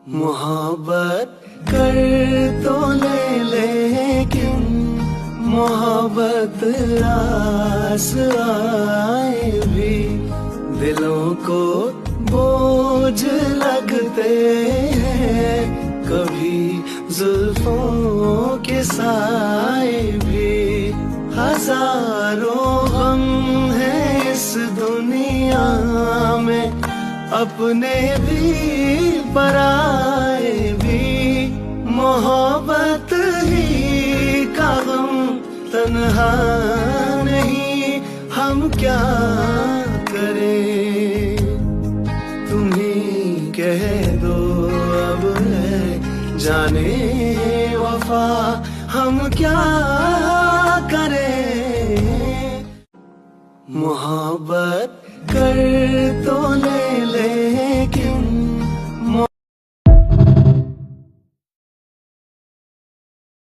मोहब्बत कर तो लेकिन मोहब्बत आस आए भी दिलों को बोझ लगते हैं। कभी जुल्फों के साए भी हजारों गम हैं इस दुनिया में, अपने भी पराए भी। मोहब्बत ही का गम तन्हा नहीं, हम क्या करें तुम्हीं कह दो अब है जाने वफा, हम क्या करें। मोहब्बत कर तो ले